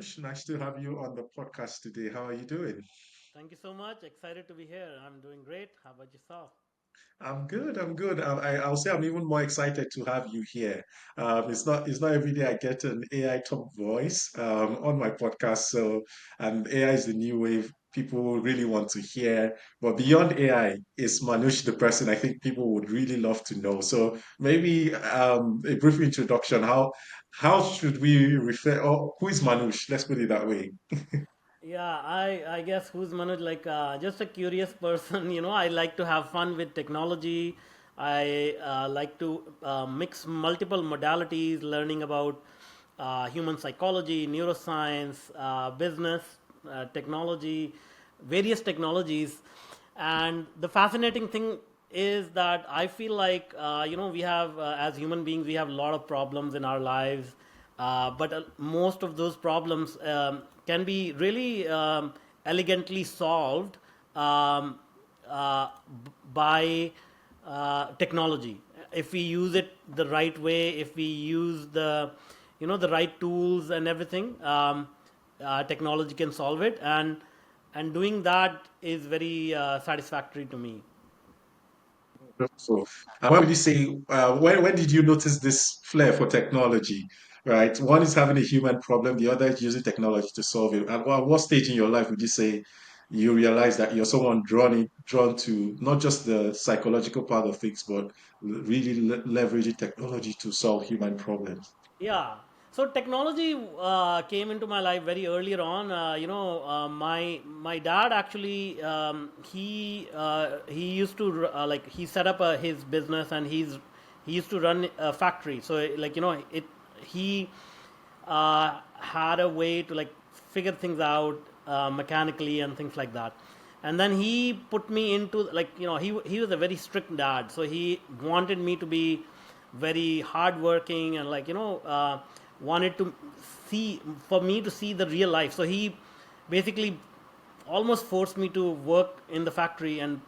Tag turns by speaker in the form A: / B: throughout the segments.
A: Manush. Nice to have you on the podcast today. How are you doing?
B: Thank you so much. Excited to be here. I'm doing great. How about yourself?
A: I'm good. I'm good. I'll say I'm even more excited to have you here. It's not every day I get an AI top voice on my podcast. So, and AI is the new wave. People really want to hear. But beyond AI, is Manush the person I think people would really love to know? So maybe a brief introduction. How should we refer? Or who is Manush? Let's put it that way.
B: Yeah, I guess who's Manoj, like just a curious person. I like to have fun with technology. I like to mix multiple modalities, learning about human psychology, neuroscience, business, technology, various technologies. And the fascinating thing is that I feel like we have as human beings we have a lot of problems in our lives, but most of those problems can be really elegantly solved um, by technology if we use it the right way, if we use the right tools and everything. Technology can solve it, and doing that is very satisfactory to me.
A: So, and when would you say, when did you notice this flair for technology, right? One is having a human problem, the other is using technology to solve it. And at what stage in your life would you say you realize that you're someone drawn to not just the psychological part of things, but really leveraging technology to solve human problems?
B: Yeah. So technology came into my life very earlier on. My dad actually he used to like he set up his business, and he used to run a factory. So like it he had a way to like figure things out mechanically and things like that. And then he put me into like he was a very strict dad, so he wanted me to be very hardworking and like wanted to see for me to see the real life. So he basically almost forced me to work in the factory and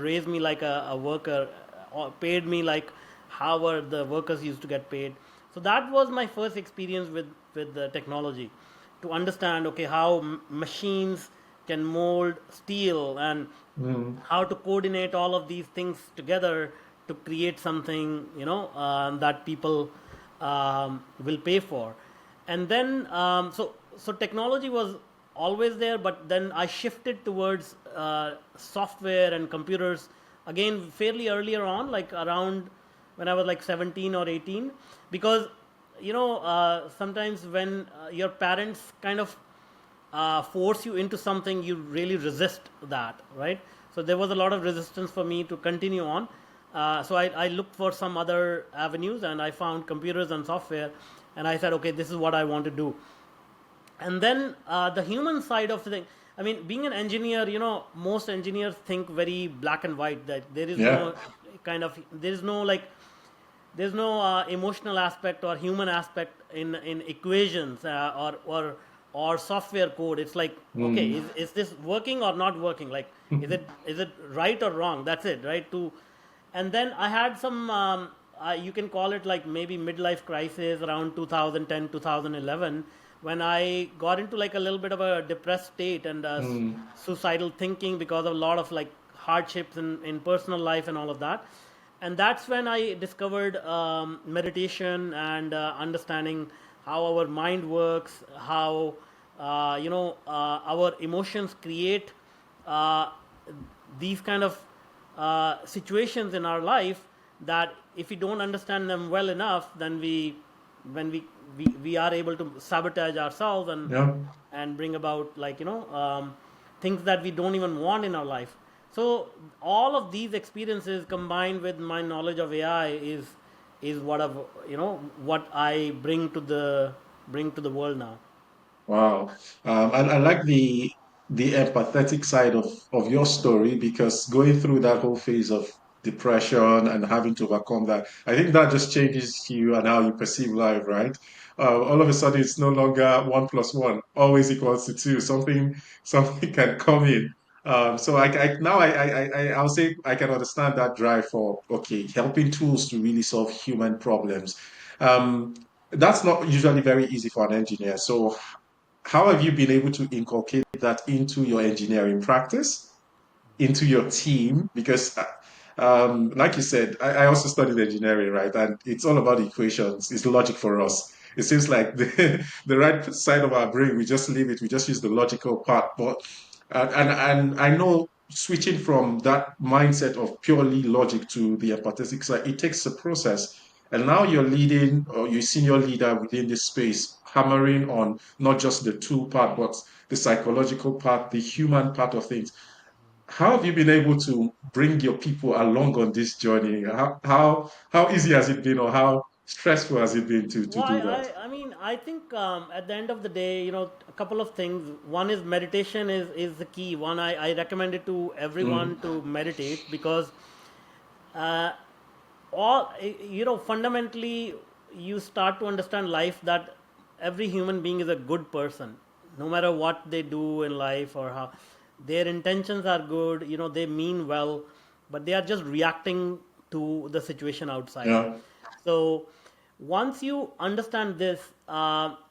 B: raised me like a worker, or paid me like how the workers used to get paid. So that was my first experience with the technology, to understand okay how machines can mold steel, and
A: Mm.
B: how to coordinate all of these things together to create something that people will pay for. And then so technology was always there, but then I shifted towards software and computers again fairly earlier on, like around when I was like 17 or 18, because sometimes when your parents kind of force you into something, you really resist that, right? So there was a lot of resistance for me to continue on. So I looked for some other avenues, and I found computers and software, and I said, okay, this is what I want to do. And then the human side of the thing, I mean, being an engineer, most engineers think very black and white, that there is
A: Yeah.
B: no kind of, there is no like, there's no emotional aspect or human aspect in equations, or software code. It's like, okay,
A: Mm.
B: is this working or not working? Like, is it right or wrong? That's it, right? To And then I had some you can call it like maybe midlife crisis around 2010 2011, when I got into like a little bit of a depressed state and
A: Mm.
B: suicidal thinking because of a lot of like hardships in personal life and all of that. And that's when I discovered meditation and understanding how our mind works, how our emotions create uh, these kind of situations in our life, that if we don't understand them well enough, then when we are able to sabotage ourselves
A: Yeah.
B: and bring about like things that we don't even want in our life. So all of these experiences combined with my knowledge of AI is what I bring to the world now.
A: Wow. And I like the empathetic side of your story, because going through that whole phase of depression and having to overcome that, I think that just changes you and how you perceive life, right? All of a sudden, it's no longer one plus one always equals to two. Something can come in. So I'll say I can understand that drive for, okay, helping tools to really solve human problems. Um, that's not usually very easy for an engineer. So how have you been able to inculcate that into your engineering practice, into your team? Because, like you said, I also studied engineering, right? And it's all about equations. It's logic for us. It seems like the right side of our brain, we just leave it. We just use the logical part. But and I know switching from that mindset of purely logic to the empathetic side, it takes a process. And now you're leading, or you're senior leader within this space, hammering on not just the tool part, but the psychological part, the human part of things. How have you been able to bring your people along on this journey? How easy has it been, or how stressful has it been to
B: Well,
A: do that?
B: I mean, I think at the end of the day, a couple of things. One is meditation is the key. One, I recommend it to everyone
A: Mm,
B: to meditate because uh, all fundamentally you start to understand life that every human being is a good person, no matter what they do in life or how their intentions are good. They mean well, but they are just reacting to the situation outside.
A: yeah,
B: So once you understand this,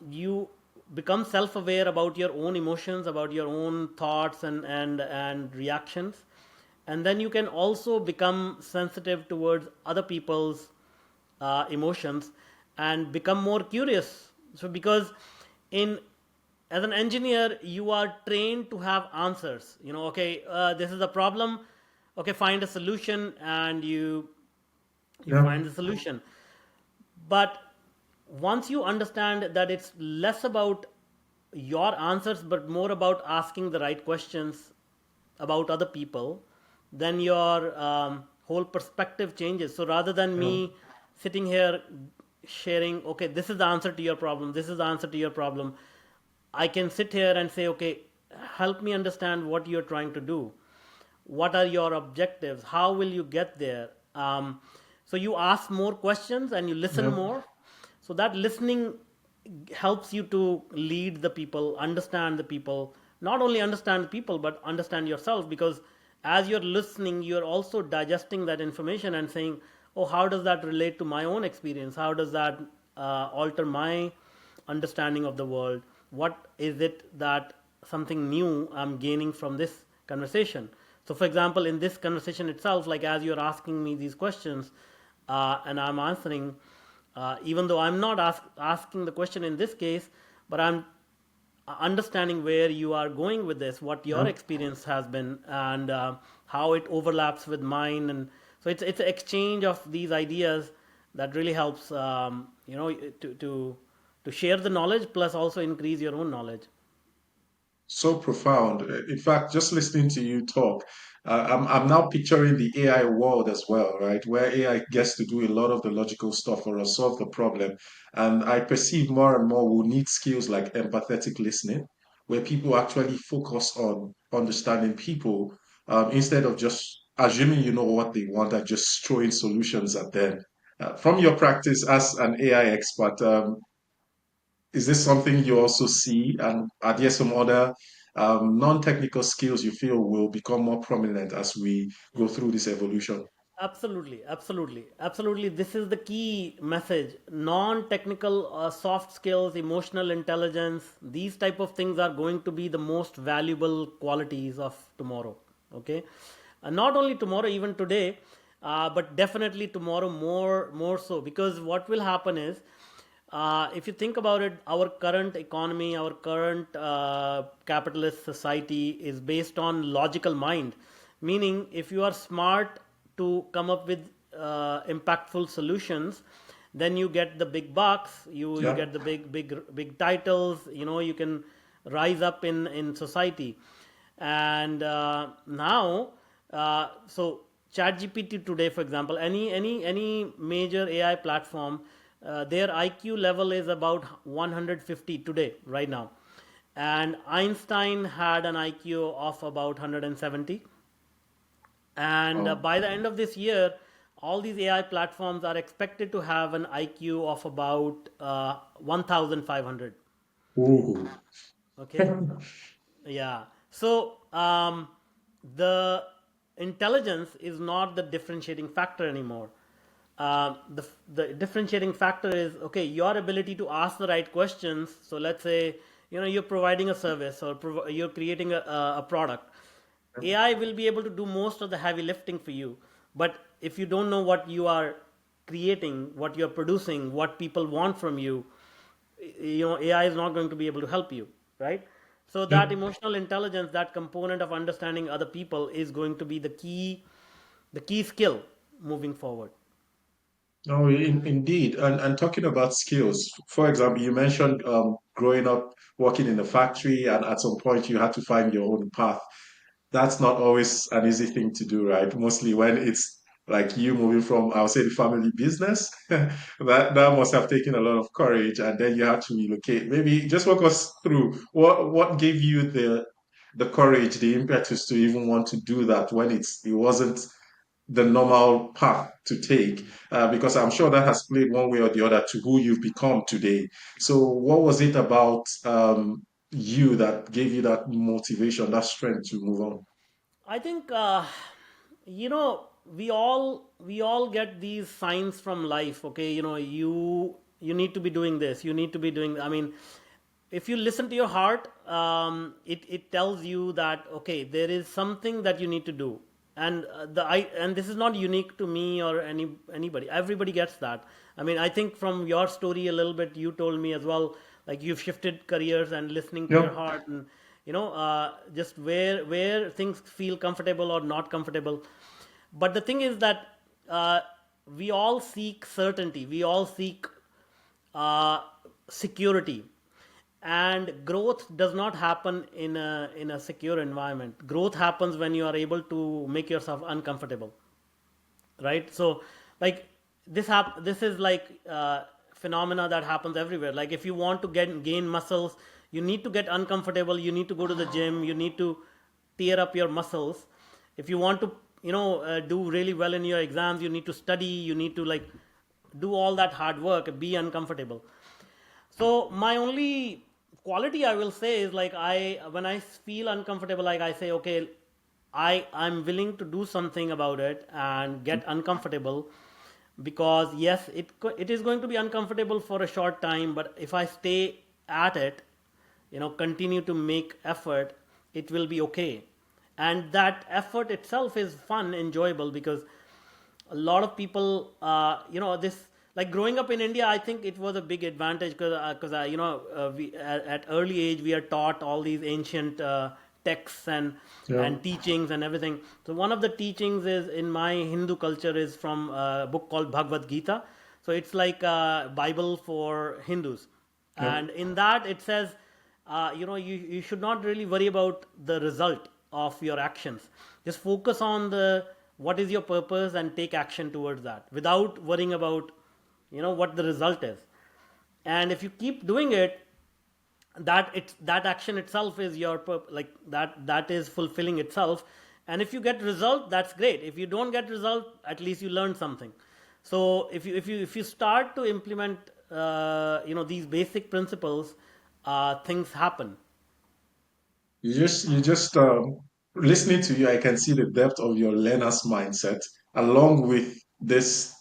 B: you become self-aware about your own emotions, about your own thoughts and reactions, and then you can also become sensitive towards other people's emotions and become more curious. So because in as an engineer you are trained to have answers. Okay, this is a problem. Okay, find a solution, and you
A: yeah,
B: find the solution. But once you understand that it's less about your answers but more about asking the right questions about other people, then your whole perspective changes. So rather than
A: yeah.
B: me sitting here sharing, okay, this is the answer to your problem, this is the answer to your problem, I can sit here and say, okay, help me understand what you're trying to do. What are your objectives? How will you get there? So you ask more questions and you listen
A: Yeah.
B: more. So that listening helps you to lead the people, understand the people, not only understand the people, but understand yourself. Because as you're listening, you're also digesting that information and saying, oh, how does that relate to my own experience? How does that alter my understanding of the world? What is it that something new I'm gaining from this conversation? So, for example, in this conversation itself, like as you're asking me these questions and I'm answering, even though I'm not asking the question in this case, but I'm understanding where you are going with this, what your
A: Yeah.
B: experience has been, and how it overlaps with mine. And so it's an exchange of these ideas that really helps, to share the knowledge plus also increase your own knowledge.
A: So profound. In fact, just listening to you talk, I'm now picturing the AI world as well, right? Where AI gets to do a lot of the logical stuff for us, solve the problem. And I perceive more and more we'll need skills like empathetic listening, where people actually focus on understanding people instead of just assuming you know what they want and just throwing solutions at them. From your practice as an AI expert, is this something you also see? And are there some other non-technical skills you feel will become more prominent as we go through this evolution?
B: Absolutely, absolutely, absolutely. This is the key message. Non-technical, soft skills, emotional intelligence, these type of things are going to be the most valuable qualities of tomorrow. Okay, not only tomorrow, even today, but definitely tomorrow more so. Because what will happen is, if you think about it, our current economy, our current capitalist society is based on logical mind. Meaning, if you are smart to come up with impactful solutions, then you get the big bucks, you
A: Yeah.
B: get the big titles. You can rise up in society. And now, so ChatGPT today, for example, any major AI platform, their IQ level is about 150 today, right now, and Einstein had an IQ of about 170. And
A: Oh.
B: by the end of this year, all these AI platforms are expected to have an IQ of about 1,500.
A: Ooh.
B: Okay. Yeah. So the intelligence is not the differentiating factor anymore. The differentiating factor is, okay, your ability to ask the right questions. So let's say you're providing a service or you're creating a product. AI will be able to do most of the heavy lifting for you. But if you don't know what you are creating, what you're producing, what people want from you, AI is not going to be able to help you, right? So that
A: Yep.
B: emotional intelligence, that component of understanding other people, is going to be the key skill moving forward.
A: No, indeed. And talking about skills, for example, you mentioned growing up working in a factory, and at some point you had to find your own path. That's not always an easy thing to do, right? Mostly when it's like you moving from, I'll say, the family business. That must have taken a lot of courage, and then you had to relocate. Maybe just walk us through what gave you the courage, the impetus to even want to do that when it wasn't the normal path to take, because I'm sure that has played one way or the other to who you've become today. So, what was it about you that gave you that motivation, that strength to move on?
B: I think we all get these signs from life. Okay, you need to be doing this. You need to be doing. I mean, if you listen to your heart, it tells you that okay, there is something that you need to do, and and this is not unique to me or anybody. Everybody gets that. I mean, I think from your story a little bit, you told me as well, like you've shifted careers and listening to your
A: Yep.
B: heart, and just where things feel comfortable or not comfortable. But the thing is that uh, we all seek certainty, we all seek uh, security, and growth does not happen in a secure environment. Growth happens when you are able to make yourself uncomfortable, right? So like this is like phenomena that happens everywhere. Like if you want to gain muscles, you need to get uncomfortable, you need to go to the gym, you need to tear up your muscles. If you want to do really well in your exams, you need to study, you need to like do all that hard work, be uncomfortable. So my only quality I will say is like when I feel uncomfortable, like I say, okay, I'm willing to do something about it and get uncomfortable, because yes, it is going to be uncomfortable for a short time, but if I stay at it, continue to make effort, it will be okay. And that effort itself is fun, enjoyable, because a lot of people this, like growing up in India, I think it was a big advantage because we at early age we are taught all these ancient texts
A: Yeah.
B: and teachings and everything. So one of the teachings is in my Hindu culture is from a book called Bhagavad Gita. So it's like a Bible for Hindus,
A: Yep.
B: and in that it says you should not really worry about the result of your actions. Just focus on the what is your purpose and take action towards that without worrying about what the result is. And if you keep doing it, that action itself is your like that is fulfilling itself. And if you get result, that's great. If you don't get result, at least you learned something. So if you start to implement these basic principles, things happen.
A: You just listening to you, I can see the depth of your learner's mindset along with this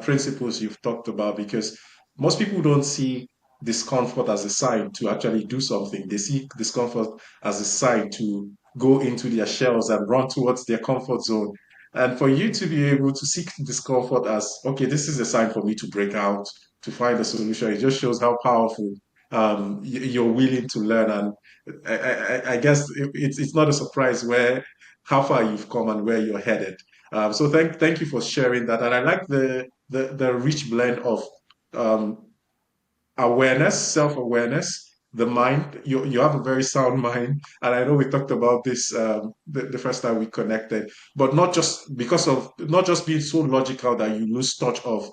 A: principles you've talked about, because most people don't see discomfort as a sign to actually do something. They see discomfort as a sign to go into their shells and run towards their comfort zone. And for you to be able to seek discomfort as, okay, this is a sign for me to break out, to find a solution, it just shows how powerful you're willing to learn. And I guess it's not a surprise where how far you've come and where you're headed. So thank you for sharing that, and I like the rich blend of um, awareness, self-awareness, the mind. You have a very sound mind, and I know we talked about this the first time we connected, but not just being so logical that you lose touch of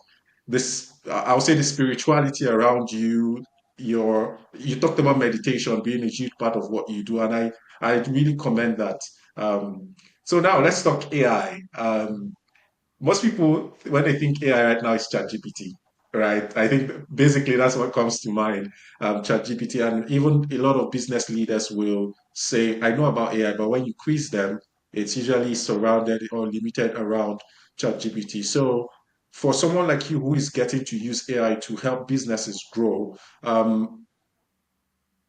A: this. I would say the spirituality around you. You talked about meditation being a huge part of what you do, and I really commend that. So now let's talk AI. Most people, when they think AI right now, is ChatGPT, right? I think basically that's what comes to mind, ChatGPT. And even a lot of business leaders will say, I know about AI, but when you quiz them, it's usually surrounded or limited around ChatGPT. So for someone like you who is getting to use AI to help businesses grow,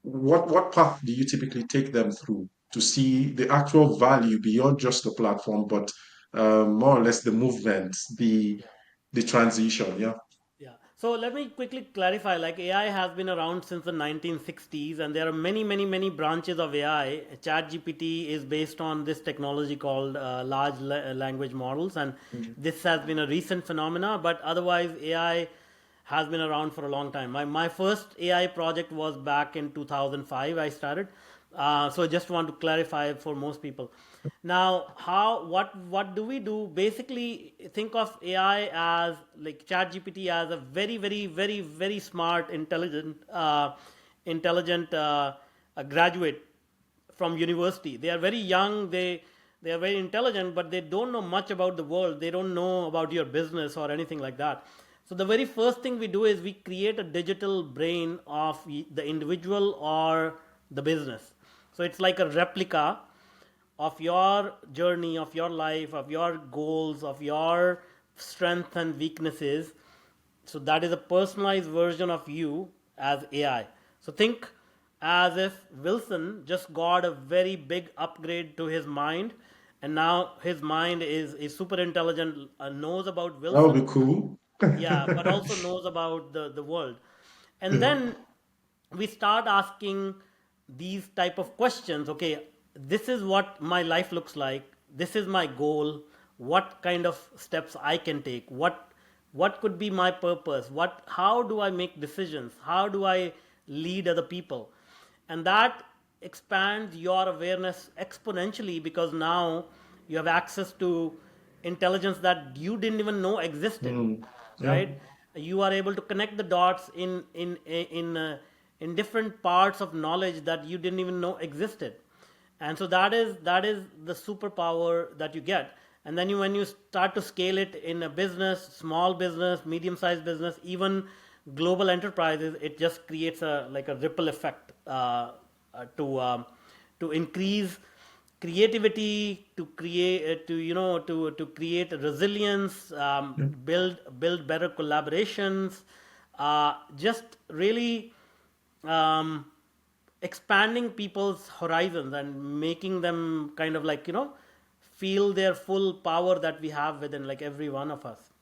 A: what path do you typically take them through to see the actual value beyond just the platform, but more or less the movement, the transition? Yeah.
B: Yeah. So let me quickly clarify. Like AI has been around since the 1960s, and there are many, many, many branches of AI. ChatGPT is based on this technology called language models, and
A: Mhm.
B: this has been a recent phenomena. But otherwise, AI has been around for a long time. My first AI project was back in 2005. I started. So I just want to clarify for most people. Now, what do we do? Basically, think of AI as like ChatGPT as a very, very, very, very smart, intelligent graduate from university. They are very young. They are very intelligent, but they don't know much about the world. They don't know about your business or anything like that. So the very first thing we do is we create a digital brain of the individual or the business. So it's like a replica of your journey, of your life, of your goals, of your strengths and weaknesses. So that is a personalized version of you as AI. So think as if Wilson just got a very big upgrade to his mind, and now his mind is super intelligent, knows about
A: That would
B: Wilson,
A: be cool.
B: yeah, but also knows about the world. And then we start asking these type of questions. Okay, this is what my life looks like, this is my goal, what kind of steps I can take, what could be my purpose, what how do I make decisions, how do I lead other people. And that expands your awareness exponentially, because now you have access to intelligence that you didn't even know existed,
A: Mm, yeah.
B: right? You are able to connect the dots in different parts of knowledge that you didn't even know existed. And so that is the superpower that you get. And then when you start to scale it in a business, small business, medium sized business, even global enterprises, it just creates a like a ripple effect, to increase creativity, to create to create resilience, build better collaborations, just really um, expanding people's horizons and making them kind of like feel their full power that we have within like every one of us.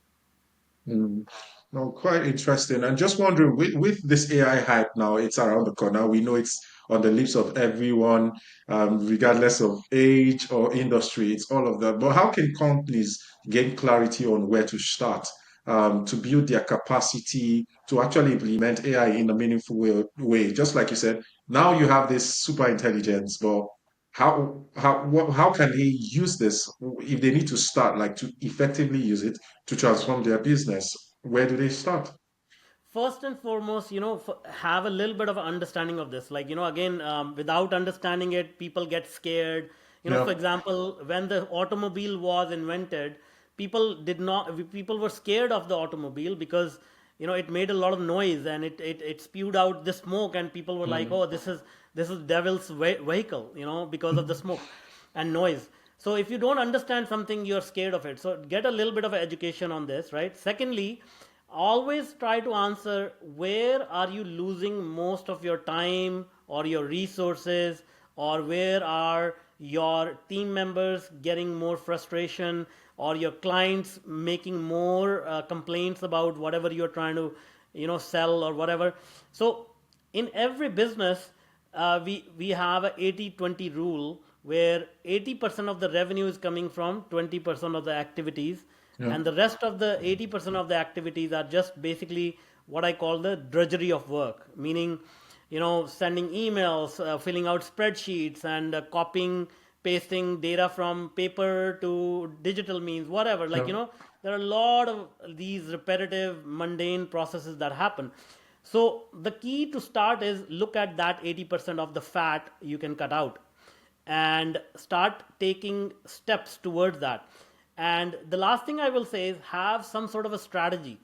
A: Mm. No, quite interesting. And just wondering, with this AI hype now, it's around the corner. We know it's on the lips of everyone, regardless of age or industry. It's all of that. But how can companies gain clarity on where to start, to build their capacity to actually implement AI in a meaningful way? Just like you said, now you have this super intelligence, but how can they use this if they need to start, like to effectively use it to transform their business? Where do they start?
B: First and foremost, have a little bit of an understanding of this. Like, again, without understanding it, people get scared. For
A: Yeah.
B: example, when the automobile was invented, people were scared of the automobile because, it made a lot of noise, and it spewed out the smoke, and people were like,
A: Mm.
B: oh, this is devil's vehicle, because of the smoke and noise. So if you don't understand something, you're scared of it. So get a little bit of education on this, right? Secondly, always try to answer, where are you losing most of your time or your resources, or where are your team members getting more frustration, or your clients making more complaints about whatever you're trying to sell or whatever. So in every business, we have a 80-20 rule, where 80% of the revenue is coming from 20% of the activities,
A: Yeah.
B: and the rest of the 80% of the activities are just basically what I call the drudgery of work, meaning sending emails, filling out spreadsheets, and copying, pasting data from paper to digital means, whatever. Like,
A: Yeah.
B: there are a lot of these repetitive, mundane processes that happen. So the key to start is look at that 80% of the fat you can cut out, and start taking steps towards that. And the last thing I will say is, have some sort of a strategy.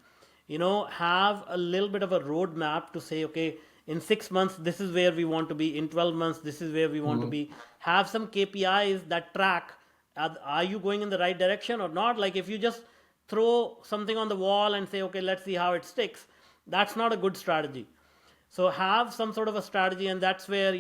B: Have a little bit of a roadmap to say, okay, in 6 months this is where we want to be, in 12 months this is where we want to
A: Mhm.
B: be. Have some KPIs that track, are you going in the right direction or not. Like, if you just throw something on the wall and say, okay, let's see how it sticks, that's not a good strategy. So have some sort of a strategy, and that's where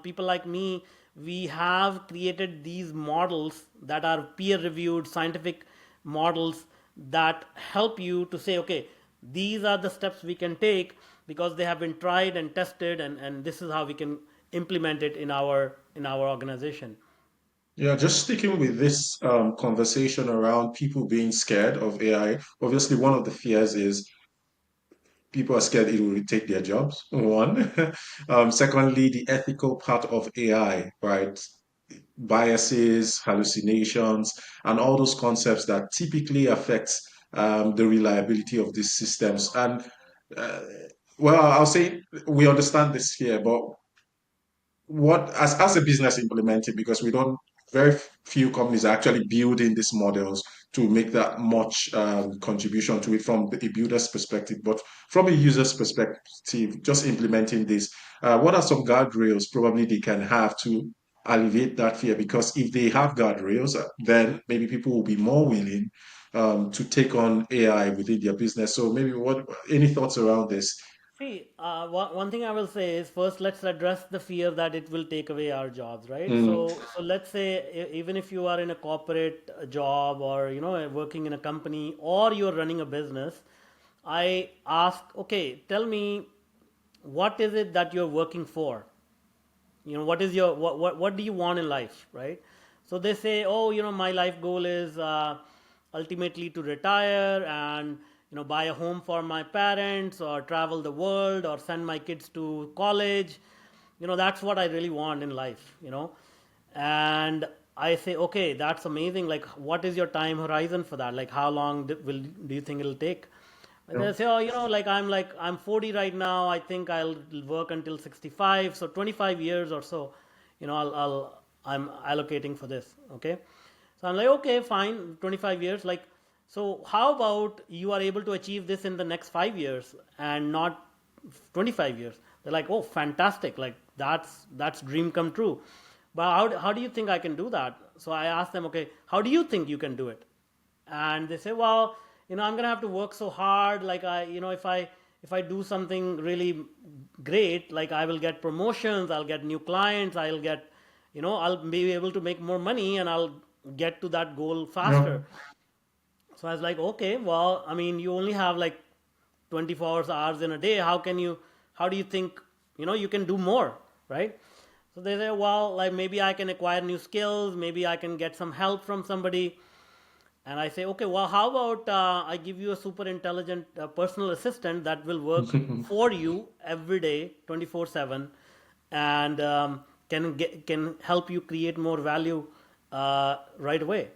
B: people like me, we have created these models that are peer reviewed scientific models that help you to say, okay, these are the steps we can take because they have been tried and tested, and this is how we can implement it in our organization.
A: Yeah, just sticking with this conversation around people being scared of AI. Obviously, one of the fears is people are scared it will take their jobs. One. Secondly, the ethical part of AI, right? Biases, hallucinations, and all those concepts that typically affects the reliability of these systems. And uh, well, I'll say we understand this here, but what as a business implementing, because we don't very few companies are actually building these models to make that much contribution to it from a builder's perspective, but from a user's perspective, just implementing this, what are some guardrails probably they can have to alleviate that fear? Because if they have guardrails, then maybe people will be more willing to take on AI within their business. So maybe what any thoughts around this?
B: See, one thing I will say is first let's address the fear that it will take away our jobs, right?
A: Mm.
B: So let's say even if you are in a corporate job or working in a company or you're running a business, I ask, okay, tell me what is it that you're working for? What is your what do you want in life, right? So they say, oh, my life goal is ultimately to retire and buy a home for my parents or travel the world or send my kids to college. That's what I really want in life. And I say, okay, that's amazing. Like, what is your time horizon for that? Like, how long do you think it'll take? And they say, oh, I'm 40 right now. I think I'll work until 65. So 25 years or so, I'm allocating for this. Okay. So I'm like, okay, fine, 25 years. Like, so how about you are able to achieve this in the next 5 years and not 25 years? They're like, oh, fantastic. Like, that's dream come true. But how do you think I can do that? So I asked them, okay, how do you think you can do it? And they say, well, I'm gonna have to work so hard. Like, if I do something really great, like I will get promotions, I'll get new clients, I'll be able to make more money, and I'll get to that goal
A: Yeah.
B: faster. So I was like, okay, well, I mean, you only have like 24 hours in a day. How do you think, you can do more, right? So they say, well, like maybe I can acquire new skills, maybe I can get some help from somebody. And I say, okay, well, how about I give you a super intelligent personal assistant that will work for you every day, 24/7, and can help you create more value right away.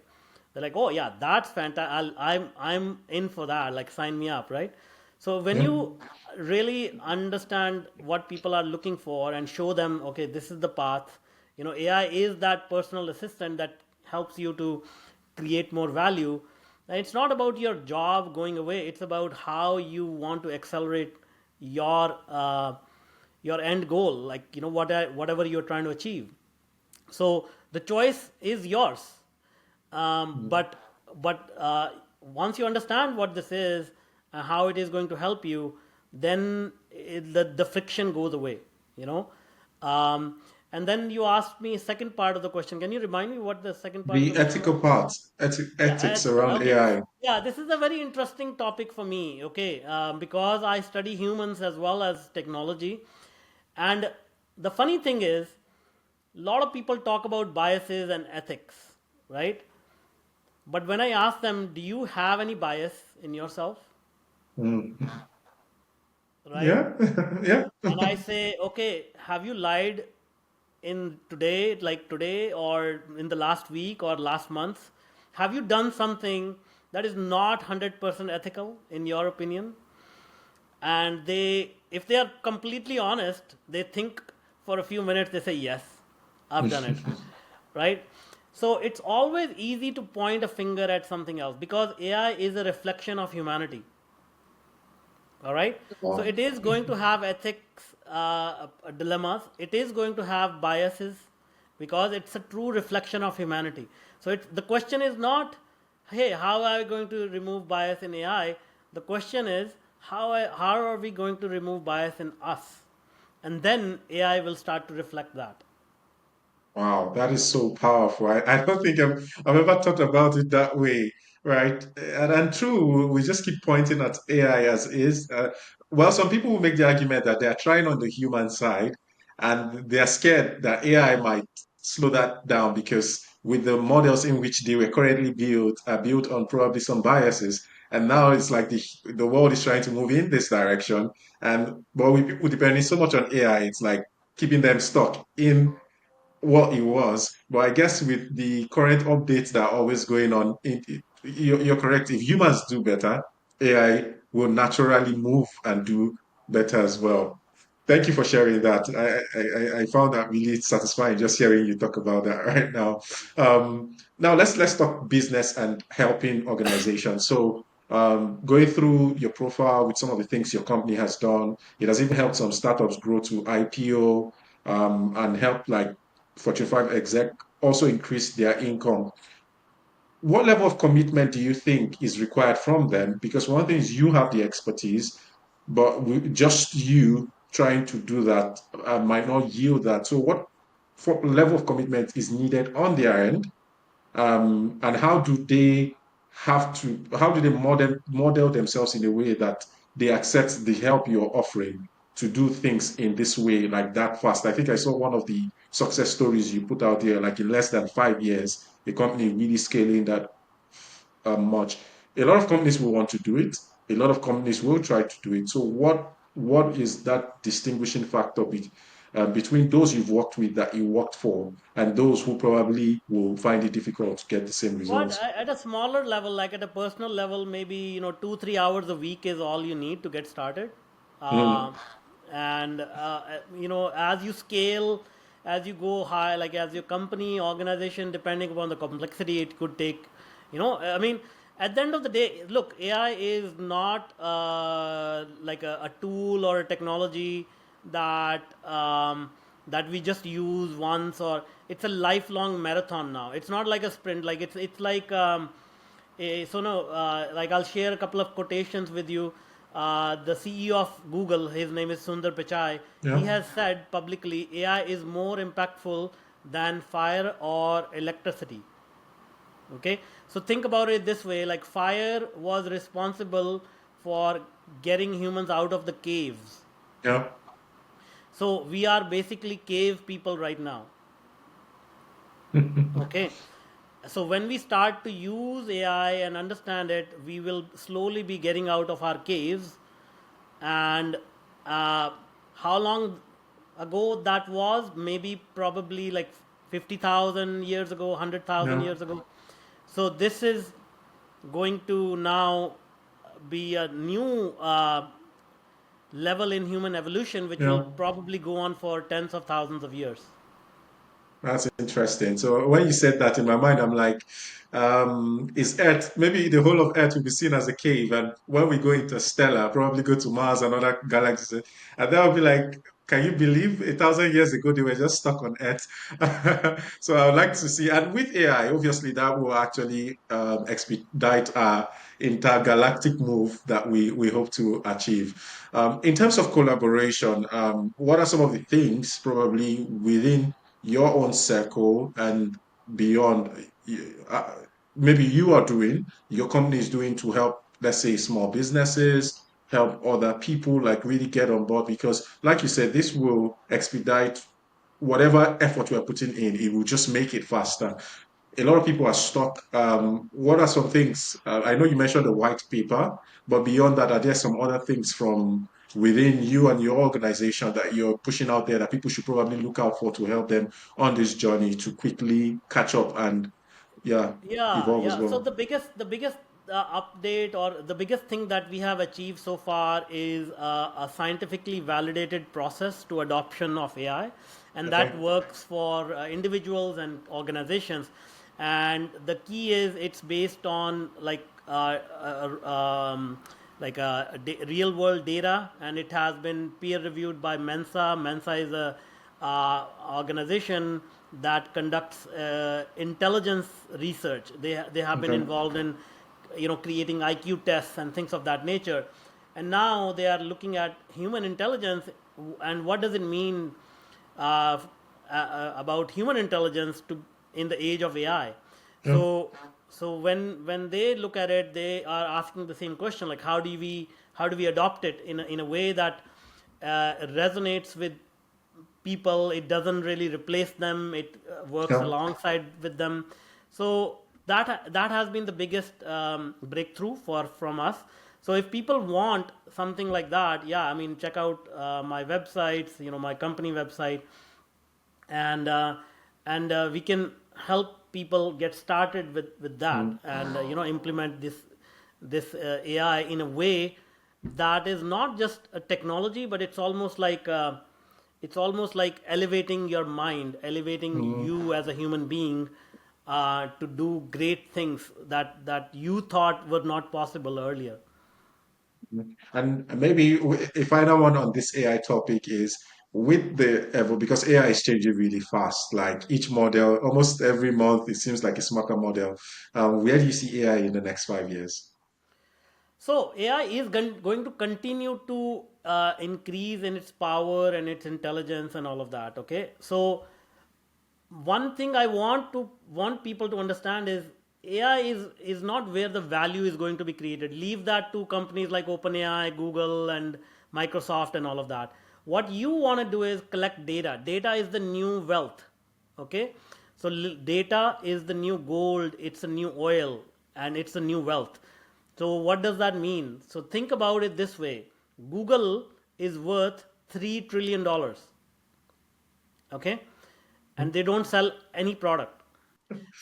B: They're like, oh yeah, that's fantastic. I'm in for that. Like, sign me up, right? So when
A: Yeah.
B: you really understand what people are looking for and show them, okay, this is the path. AI is that personal assistant that helps you to create more value. And it's not about your job going away. It's about how you want to accelerate your uh, your end goal, like whatever you're trying to achieve. So the choice is yours. But once you understand what this is and how it is going to help you, then the friction goes away. You know, um, and then you asked me second part of the question. Can you remind me what the second part of the
A: The
B: question was?
A: ethical part,
B: Yeah,
A: ethics around
B: okay.
A: AI.
B: Yeah, this is a very interesting topic for me, okay, because I study humans as well as technology. And the funny thing is, a lot of people talk about biases and ethics, right? But when I ask them, do you have any bias in yourself,
A: Mm.
B: right?
A: Yeah, yeah.
B: And I say, okay, have you lied in today, like today, or in the last week or last month? Have you done something that is not 100% ethical in your opinion? And if they are completely honest, they think for a few minutes, they say, yes, I've done it, right? So it's always easy to point a finger at something else because AI is a reflection of humanity. All right. So
A: Wow.
B: it is going to have ethics dilemmas. It is going to have biases because it's a true reflection of humanity. So the question is not, hey, how are we going to remove bias in AI? The question is, how are we going to remove bias in us? And then AI will start to reflect that.
A: Wow, that is so powerful. I don't think I've ever thought about it that way, right? And true, we just keep pointing at AI as is. Well, some people will make the argument that they are trying on the human side and they are scared that AI might slow that down because with the models in which they were currently built are built on probably some biases. And now it's like the world is trying to move in this direction. And but with people depending so much on AI, it's like keeping them stuck in what it was. But I guess with the current updates that are always going on, you're correct. If humans do better, AI will naturally move and do better as well. Thank you for sharing that. I found that really satisfying just hearing you talk about that right now. Now let's talk business and helping organizations. So going through your profile with some of the things your company has done, it has even helped some startups grow to IPO and help like Fortune 5 exec also increase their income. What level of commitment do you think is required from them? Because one thing is you have the expertise, but just you trying to do that might not yield that. So, what level of commitment is needed on their end, and how do they model themselves in a way that they accept the help you're offering to do things in this way like that fast? I think I saw one of the success stories you put out there, like in less than 5 years, a company really scaling that much. A lot of companies will want to do it. A lot of companies will try to do it. So what is that distinguishing factor between those you've worked with that you worked for and those who probably will find it difficult to get the same
B: But
A: results?
B: at a smaller level, like at a personal level, maybe 2-3 hours a week is all you need to get started.
A: Mm,
B: And as you scale, as you go high, like as your company organization, depending upon the complexity, it could take. I mean, at the end of the day, look, AI is not like a tool or a technology that that we just use once, or it's a lifelong marathon now. It's not like a sprint. Like it's like so no like I'll share a couple of quotations with you. The CEO of Google, his name is Sundar Pichai. He
A: yeah,
B: has said publicly, AI is more impactful than fire or electricity. Okay, so think about it this way: like fire was responsible for getting humans out of the caves.
A: yeah,
B: So we are basically cave people right now. Okay, so when we start to use AI and understand it, we will slowly be getting out of our caves. And uh, how long ago that was? Maybe probably like 50,000 years ago, 100,000
A: yeah.
B: years ago. So this is going to now be a new level in human evolution, which will
A: Yeah.
B: probably go on for tens of thousands of years.
A: That's interesting. So when you said that in my mind, I'm like, is Earth, maybe the whole of Earth will be seen as a cave. And when we go interstellar, probably go to Mars and other galaxies, and they'll be like, can you believe 1,000 years ago they were just stuck on Earth? So I would like to see, and with AI, obviously that will actually expedite our intergalactic move that we hope to achieve. In terms of collaboration, what are some of the things probably within your own circle and beyond, uh, maybe you are doing, your company is doing to help, let's say, small businesses, help other people like really get on board? Because, like you said, this will expedite whatever effort we're putting in, it will just make it faster. A lot of people are stuck. What are some things? I know you mentioned the white paper, but beyond that, are there some other things from within you and your organization that you're pushing out there that people should probably look out for to help them on this journey to quickly catch up and, yeah,
B: Yeah,
A: evolve as
B: yeah. So
A: well?
B: the biggest update, or the biggest thing that we have achieved so far is a scientifically validated process to adoption of AI, and that
A: Okay.
B: works for individuals and organizations. And the key is it's based on real world data, and it has been peer reviewed by Mensa. Mensa is a organization that conducts intelligence research. They have been
A: Okay.
B: involved in creating IQ tests and things of that nature. and now they are looking at human intelligence and what does it mean uh, about human intelligence to in the age of AI.
A: Yeah.
B: So when they look at it, they are asking the same question, like how do we adopt it in a way that resonates with people. It doesn't really replace them. It works
A: Yeah.
B: alongside with them. So that has been the biggest breakthrough for from us. So if people want something like that, yeah, I mean, check out my websites, my company website, and we can help people get started with that,
A: Mm.
B: and implement this AI in a way that is not just a technology, but it's almost like elevating your mind, elevating
A: Mm.
B: you as a human being, to do great things that you thought were not possible earlier.
A: And maybe a final one on this AI topic is with the ever because AI is changing really fast. Like each model, almost every month, it seems like a smarter model. Where do you see AI in the next 5 years?
B: So AI is going to continue to increase in its power and its intelligence and all of that. Okay, so one thing I want people to understand is AI is not where the value is going to be created. Leave that to companies like OpenAI, Google, and Microsoft, and all of that. What you want to do is collect data. Data is the new wealth. Okay, so data is the new gold. It's a new oil, and it's a new wealth. So what does that mean? So think about it this way: Google is worth $3 trillion. Okay, and they don't sell any product.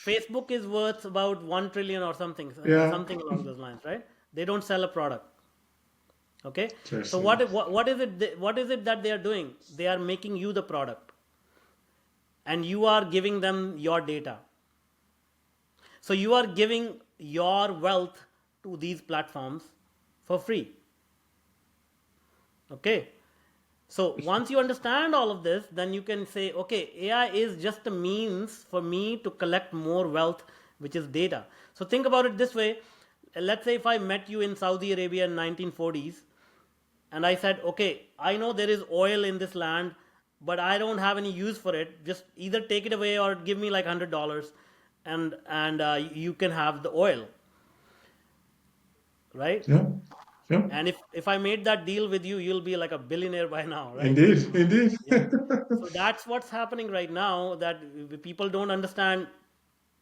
B: Facebook is worth about 1 trillion or something,
A: Yeah,
B: something along those lines, right? They don't sell a product. Okay, so
A: interesting.
B: what is it that they are doing? They are making you the product, and you are giving them your data. So you are giving your wealth to these platforms for free. Okay, so once you understand all of this, then you can say, okay, AI is just a means for me to collect more wealth, which is data. So think about it this way. Let's say if I met you in Saudi Arabia in 1940s, and I said, okay, I know there is oil in this land, but I don't have any use for it. Just either take it away or give me like $100, and you can have the oil, right?
A: Yeah, yeah.
B: And if I made that deal with you, you'll be like a billionaire by now, right?
A: Indeed, indeed.
B: Yeah. So that's what's happening right now, that people don't understand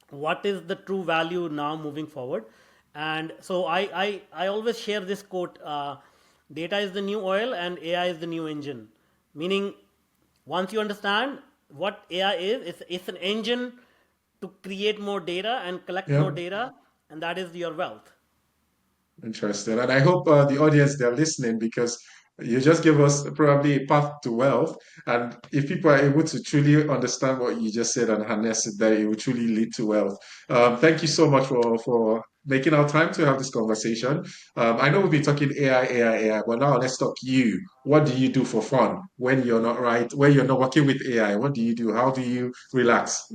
B: what is the true value now moving forward. And so I always share this quote: data is the new oil and AI is the new engine. Meaning, once you understand what AI is, it's an engine to create more data and collect more
A: Yeah.
B: data, and that is your wealth.
A: Interesting. And I hope the audience they're listening because you just give us probably a path to wealth. And if people are able to truly understand what you just said and harness it, that it will truly lead to wealth. Thank you so much for making our time to have this conversation. I know we've been talking AI, but now let's talk you. What do you do for fun when you're not when you're not working with AI? What do you do? How do you relax?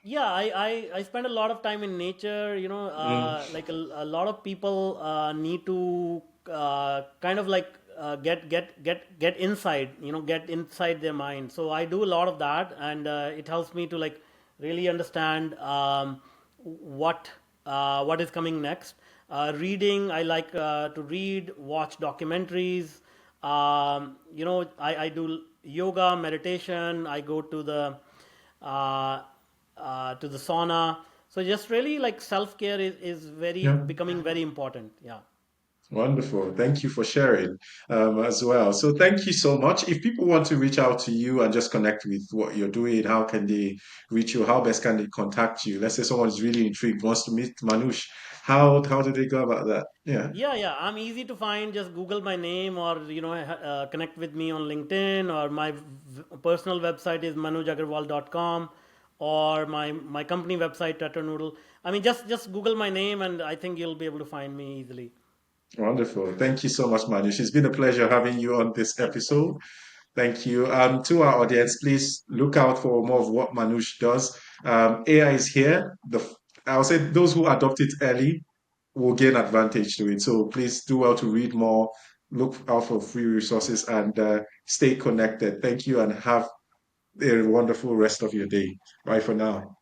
B: Yeah, I spend a lot of time in nature.
A: Mm.
B: Like a lot of people need to kind of like get inside, get inside their mind. So I do a lot of that, and it helps me to like really understand what is coming next. Reading, I like to read, watch documentaries. I do yoga, meditation. I go uh, to the sauna. So just really like self care is very
A: Yeah.
B: becoming very important. Yeah.
A: Wonderful. Thank you for sharing as well. So, thank you so much. If people want to reach out to you and just connect with what you're doing, how can they reach you? How best can they contact you? Let's say someone is really intrigued, wants to meet Manush. How do they go about that? Yeah,
B: Yeah. I'm easy to find. Just Google my name, or connect with me on LinkedIn, or my personal website is manujaggarwal.com, or my company website Noodle. I mean, just Google my name, and I think you'll be able to find me easily.
A: wonderful. Thank you so much, Manush. It's been a pleasure having you on this
B: Thank you. Thank
A: episode.
B: you.
A: Thank you. To our audience, please look out for more of what Manush does. AI is here. I'll say those who adopt it early will gain advantage to it. So please do well to read more, look out for free resources, and stay connected. Thank you and have a wonderful rest of your day. Bye for now.